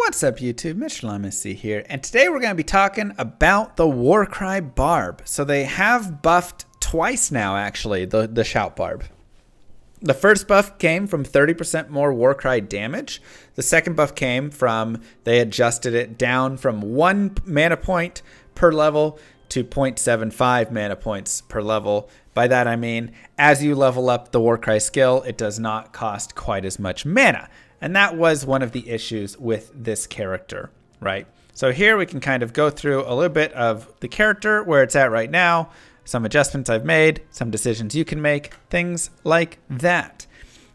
What's up YouTube, Mr. Lamassi here, and today we're going to be talking about the Warcry BARB. So they have buffed twice now actually, the shout BARB. The first buff came from 30% more Warcry damage. The second buff came from, they adjusted it down from 1 mana point per level to 0.75 mana points per level. By that I mean, as you level up the Warcry skill, it does not cost quite as much mana. And that was one of the issues with this character, right? So here we can kind of go through a little bit of the character, where it's at right now, some adjustments I've made, some decisions you can make, things like that.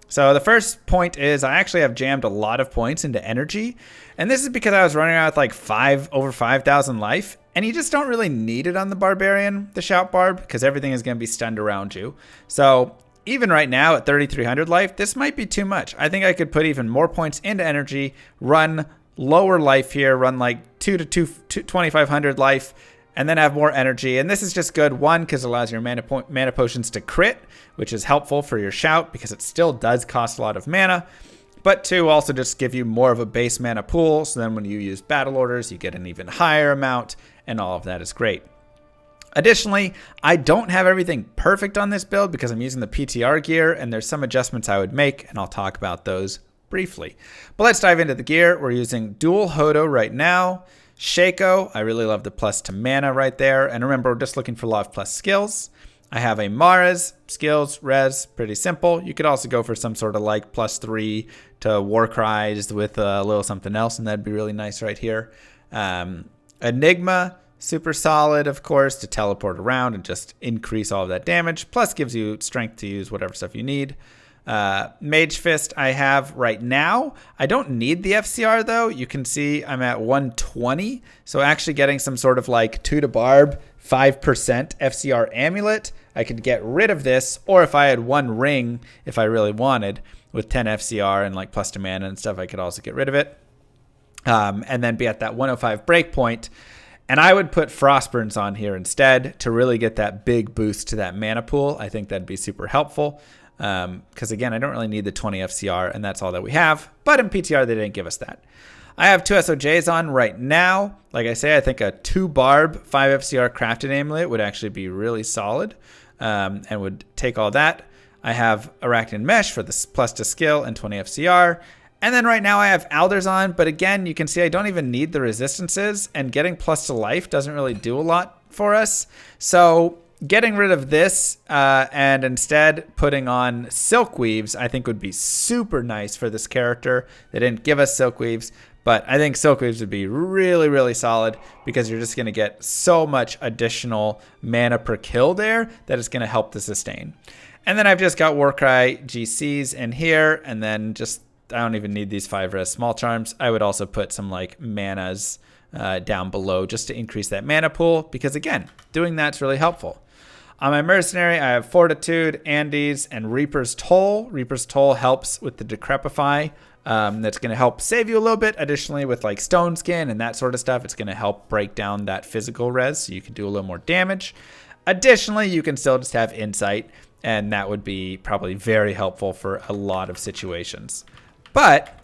So the first point is I actually have jammed a lot of points into energy. And this is because I was running around with like over 5,000 life. And you just don't really need it on the barbarian, the shout barb, because everything is going to be stunned around you. So even right now at 3,300 life, this might be too much. I think I could put even more points into energy, run lower life here, run like 2,500 life, and then have more energy. And this is just good, one, because it allows your mana potions to crit, which is helpful for your shout because it still does cost a lot of mana. But two, also just give you more of a base mana pool. So then when you use battle orders, you get an even higher amount, and all of that is great. Additionally, I don't have everything perfect on this build because I'm using the PTR gear, and there's some adjustments I would make, and I'll talk about those briefly. But let's dive into the gear. We're using dual Hodo right now. Shaco, I really love the plus to mana right there. And remember, we're just looking for a lot of plus skills. I have a Mara's skills, res, pretty simple. You could also go for some sort of like +3 to Warcries with a little something else, and that'd be really nice right here. Enigma, super solid, of course, to teleport around and just increase all of that damage. Plus gives you strength to use whatever stuff you need. Mage Fist I have right now. I don't need the FCR though. You can see I'm at 120. So actually getting some sort of like 2 to barb, 5% FCR amulet, I could get rid of this. Or if I had one ring, if I really wanted, with 10 FCR and like plus to mana and stuff, I could also get rid of it. And then be at that 105 breakpoint. And I would put Frostburns on here instead to really get that big boost to that mana pool. I think that'd be super helpful. Because again, I don't really need the 20 FCR, and that's all that we have. But in PTR, they didn't give us that. I have 2 SOJs on right now. Like I say, I think a 2 barb, 5 FCR crafted amulet would actually be really solid, and would take all that. I have Arachnid Mesh for the plus to skill and 20 FCR. And then right now I have Alders on, but again, you can see I don't even need the resistances, and getting plus to life doesn't really do a lot for us. So getting rid of this and instead putting on Silkweaves, I think would be super nice for this character. They didn't give us Silkweaves, but I think Silkweaves would be really, really solid because you're just going to get so much additional mana per kill there that it's going to help the sustain. And then I've just got Warcry GCs in here, and then just I don't even need these 5 res small charms. I would also put some like manas down below just to increase that mana pool, because again, doing that's really helpful. On my Mercenary, I have Fortitude, Andes, and Reaper's Toll. Reaper's Toll helps with the Decrepify. That's going to help save you a little bit. Additionally, with like Stone Skin and that sort of stuff, it's going to help break down that physical res so you can do a little more damage. Additionally, you can still just have Insight, and that would be probably very helpful for a lot of situations. But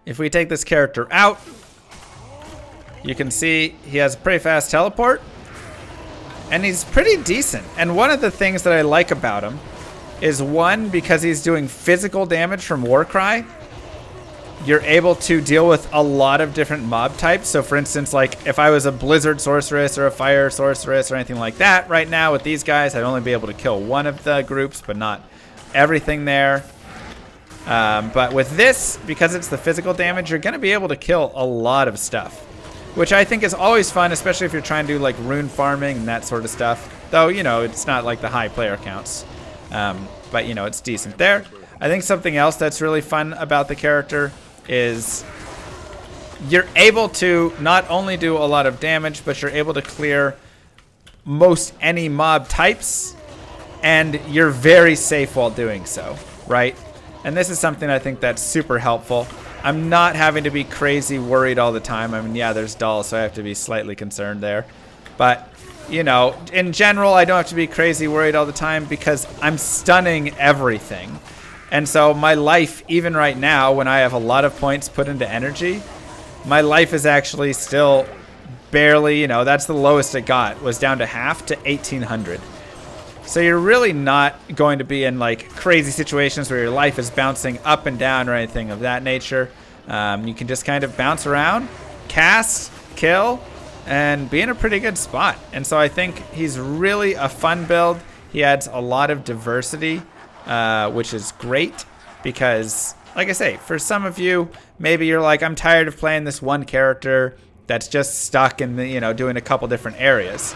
if we take this character out, you can see he has a pretty fast teleport, and he's pretty decent. And one of the things that I like about him is, one, because he's doing physical damage from Warcry, you're able to deal with a lot of different mob types. So for instance, like if I was a Blizzard Sorceress or a Fire Sorceress or anything like that, right now with these guys, I'd only be able to kill one of the groups, but not everything there. But with this, because it's the physical damage, you're going to be able to kill a lot of stuff, which I think is always fun, especially if you're trying to do like rune farming and that sort of stuff. Though, you know, it's not like the high player counts, but you know, it's decent there. I think something else that's really fun about the character is you're able to not only do a lot of damage, but you're able to clear most any mob types, and you're very safe while doing so, right? And this is something I think that's super helpful. I'm not having to be crazy worried all the time. I mean, yeah, there's Dull, so I have to be slightly concerned there. But, you know, in general, I don't have to be crazy worried all the time because I'm stunning everything. And so my life, even right now, when I have a lot of points put into energy, my life is actually still barely, you know, that's the lowest it got, was down to half to 1800. So you're really not going to be in like crazy situations where your life is bouncing up and down or anything of that nature. You can just kind of bounce around, cast, kill, and be in a pretty good spot. And so I think he's really a fun build. He adds a lot of diversity, which is great because, like I say, for some of you, maybe you're like, I'm tired of playing this one character that's just stuck in the, you know, doing a couple different areas.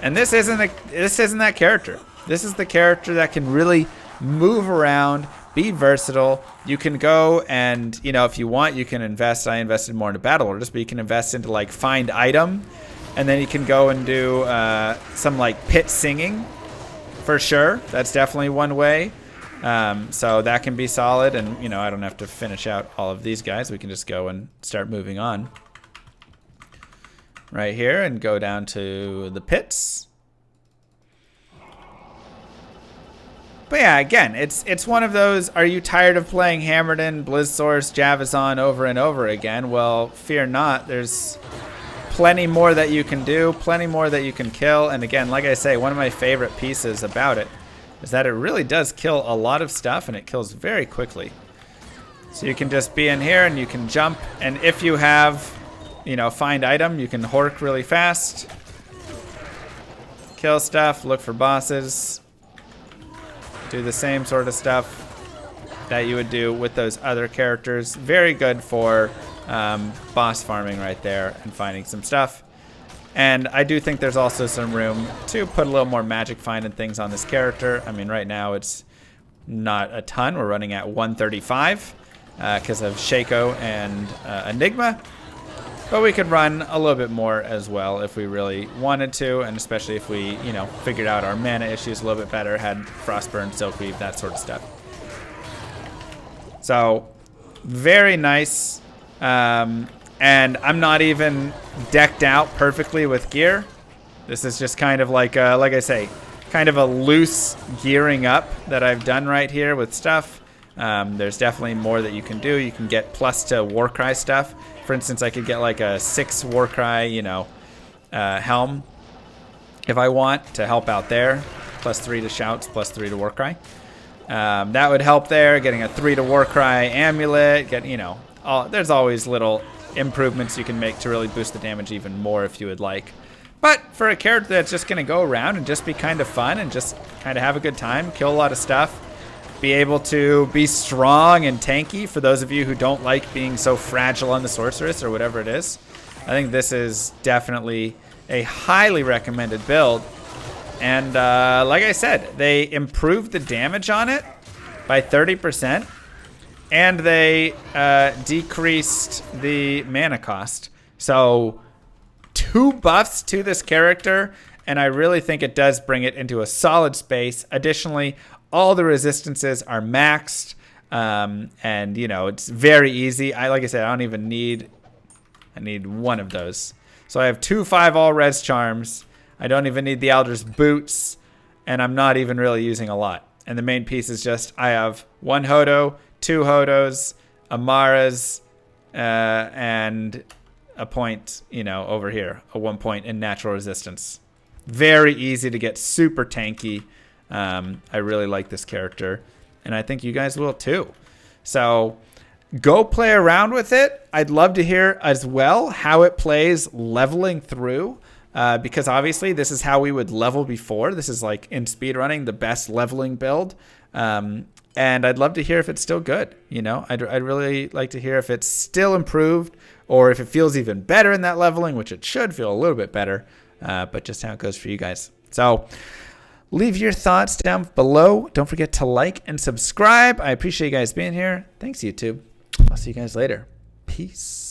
And this isn't that character. This is the character that can really move around, be versatile. You can go and, you know, if you want, you can invest. I invested more into battle orders, but you can invest into like find item, and then you can go and do some like pit singing for sure. That's definitely one way. So that can be solid. And, you know, I don't have to finish out all of these guys. We can just go and start moving on right here and go down to the pits. But yeah, again, it's one of those, are you tired of playing Hammerden, Blizzsource, Javazon over and over again? Well, fear not. There's plenty more that you can do, plenty more that you can kill. And again, like I say, one of my favorite pieces about it is that it really does kill a lot of stuff, and it kills very quickly. So you can just be in here and you can jump, and if you have, you know, find item, you can hork really fast, kill stuff, look for bosses, do the same sort of stuff that you would do with those other characters. Very good for boss farming right there and finding some stuff. And I do think there's also some room to put a little more magic find and things on this character. I mean, right now it's not a ton. We're running at 135 because of Shaco and Enigma. But we could run a little bit more as well if we really wanted to, and especially if we, you know, figured out our mana issues a little bit better, had Frostburn, Silkweave, that sort of stuff. So, very nice. And I'm not even decked out perfectly with gear. This is just kind of like I say, kind of a loose gearing up that I've done right here with stuff. There's definitely more that you can do. You can get plus to Warcry stuff. For instance, I could get like a 6 Warcry, you know, helm if I want to help out there. Plus 3 to shouts, plus 3 to Warcry. That would help there. Getting a 3 to Warcry amulet. You know, there's always little improvements you can make to really boost the damage even more if you would like. But for a character that's just going to go around and just be kind of fun and just kind of have a good time, kill a lot of stuff, be able to be strong and tanky for those of you who don't like being so fragile on the sorceress or whatever it is. I think this is definitely a highly recommended build. And like I said, they improved the damage on it by 30%, and they decreased the mana cost. So 2 buffs to this character, and I really think it does bring it into a solid space. Additionally, all the resistances are maxed, and you know, it's very easy. Like I said, I don't even need, I need 1 of those. So I have 2 5 all res charms. I don't even need the Elder's boots, and I'm not even really using a lot. And the main piece is just, I have 1 Hodo, 2 Hodos, Amaras, and a point, you know, over here, a 1 point in natural resistance. Very easy to get super tanky. I really like this character, and I think you guys will too. So go play around with it. I'd love to hear as well how it plays leveling through, because obviously this is how we would level before. This is like in speedrunning the best leveling build, and I'd love to hear if it's still good. You know, I'd really like to hear if it's still improved or if it feels even better in that leveling, which it should feel a little bit better, but just how it goes for you guys. So leave your thoughts down below. Don't forget to like and subscribe. I appreciate you guys being here. Thanks, YouTube. I'll see you guys later. Peace.